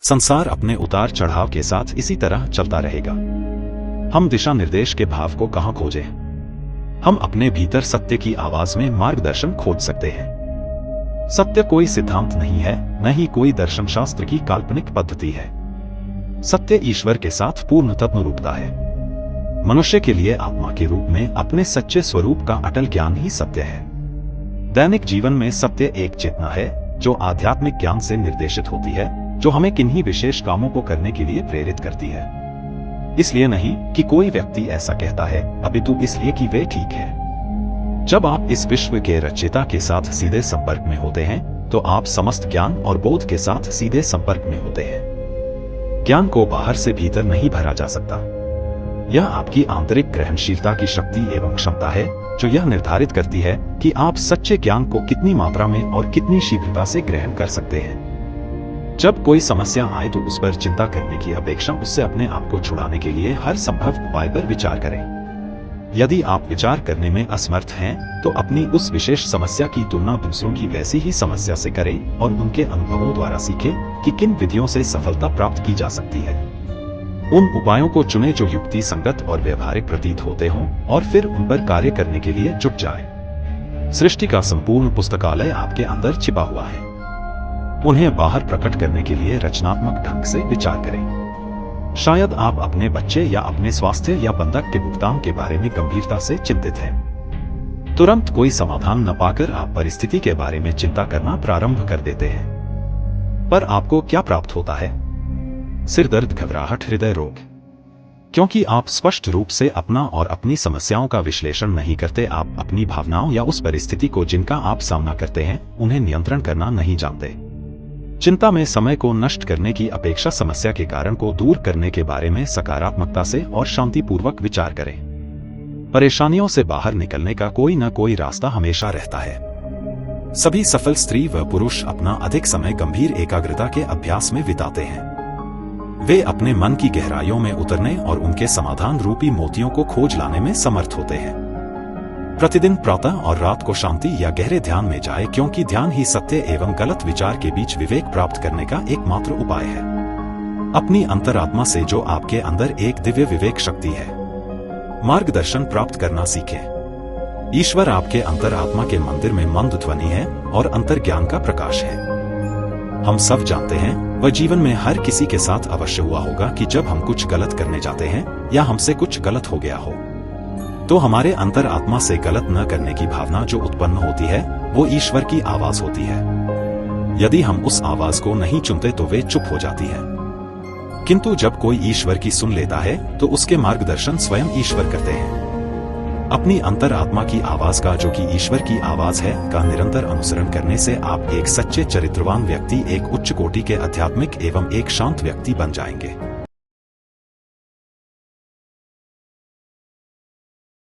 संसार अपने उतार चढ़ाव के साथ इसी तरह चलता रहेगा। हम दिशा निर्देश के भाव को कहां खोजें? हम अपने भीतर सत्य की आवाज में मार्गदर्शन खोज सकते हैं। सत्य कोई सिद्धांत नहीं है, न ही कोई दर्शन शास्त्र की काल्पनिक पद्धति है। सत्य ईश्वर के साथ पूर्ण तत्वरूपता है। मनुष्य के लिए आत्मा के रूप में अपने सच्चे स्वरूप का अटल ज्ञान ही सत्य है। दैनिक जीवन में सत्य एक चेतना है जो आध्यात्मिक ज्ञान से निर्देशित होती है, जो हमें किन्हीं विशेष कामों को करने के लिए प्रेरित करती है। इसलिए नहीं कि कोई व्यक्ति ऐसा कहता है, अपितु इसलिए कि वे ठीक है। जब आप इस विश्व के रचयिता के साथ सीधे संपर्क में होते हैं, तो आप समस्त ज्ञान और बोध के साथ सीधे संपर्क में होते हैं। ज्ञान को बाहर से भीतर नहीं भरा जा सकता। यह आपकी आंतरिक ग्रहणशीलता की शक्ति एवं क्षमता है जो यह निर्धारित करती है कि आप सच्चे ज्ञान को कितनी मात्रा में और कितनी शीघ्रता से ग्रहण कर सकते हैं। जब कोई समस्या आए तो उस पर चिंता करने की अपेक्षा उससे अपने आप को छुड़ाने के लिए हर संभव उपाय पर विचार करें। यदि आप विचार करने में असमर्थ हैं, तो अपनी उस विशेष समस्या की तुलना दूसरों की वैसी ही समस्या से करें और उनके अनुभवों द्वारा सीखें कि किन विधियों से सफलता प्राप्त की जा सकती है। उन उपायों को चुने जो युक्ति संगत और व्यवहारिक प्रतीत होते हों और फिर उन पर कार्य करने के लिए जुट जाएं। सृष्टि का संपूर्ण पुस्तकालय आपके अंदर छिपा हुआ है। उन्हें बाहर प्रकट करने के लिए रचनात्मक ढंग से विचार करें। शायद आप अपने बच्चे या अपने स्वास्थ्य या बंधक के भुगतान के बारे में गंभीरता से चिंतित हैं। तुरंत कोई समाधान न पाकर आप परिस्थिति के बारे में चिंता करना प्रारंभ कर देते हैं। पर आपको क्या प्राप्त होता है? सिर दर्द, घबराहट, हृदय रोग। क्योंकि आप स्पष्ट रूप से अपना और अपनी समस्याओं का विश्लेषण नहीं करते। आप अपनी भावनाओं या उस परिस्थिति को जिनका आप सामना करते हैं उन्हें नियंत्रण करना नहीं जानते। चिंता में समय को नष्ट करने की अपेक्षा समस्या के कारण को दूर करने के बारे में सकारात्मकता से और शांतिपूर्वक विचार करें। परेशानियों से बाहर निकलने का कोई न कोई रास्ता हमेशा रहता है। सभी सफल स्त्री व पुरुष अपना अधिक समय गंभीर एकाग्रता के अभ्यास में बिताते हैं। वे अपने मन की गहराइयों में उतरने और उनके समाधान रूपी मोतियों को खोज लाने में समर्थ होते हैं। प्रतिदिन प्रातः और रात को शांति या गहरे ध्यान में जाए, क्योंकि ध्यान ही सत्य एवं गलत विचार के बीच विवेक प्राप्त करने का एकमात्र उपाय है। अपनी अंतरात्मा से जो आपके अंदर एक दिव्य विवेक शक्ति है, मार्गदर्शन प्राप्त करना सीखें। ईश्वर आपके अंतरात्मा के मंदिर में मंद ध्वनि है और अंतर ज्ञान का प्रकाश है। हम सब जानते हैं, वह जीवन में हर किसी के साथ अवश्य हुआ होगा कि जब हम कुछ गलत करने जाते हैं या हमसे कुछ गलत हो गया हो, तो हमारे अंतर आत्मा से गलत न करने की भावना जो उत्पन्न होती है, वो ईश्वर की आवाज होती है। यदि हम उस आवाज को नहीं चुनते तो वे चुप हो जाती है। किंतु जब कोई ईश्वर की सुन लेता है तो उसके मार्गदर्शन स्वयं ईश्वर करते हैं। अपनी अंतर आत्मा की आवाज का, जो कि ईश्वर की आवाज है, का निरंतर अनुसरण करने से आप एक सच्चे चरित्रवान व्यक्ति, एक उच्च कोटि के आध्यात्मिक एवं एक शांत व्यक्ति बन जाएंगे।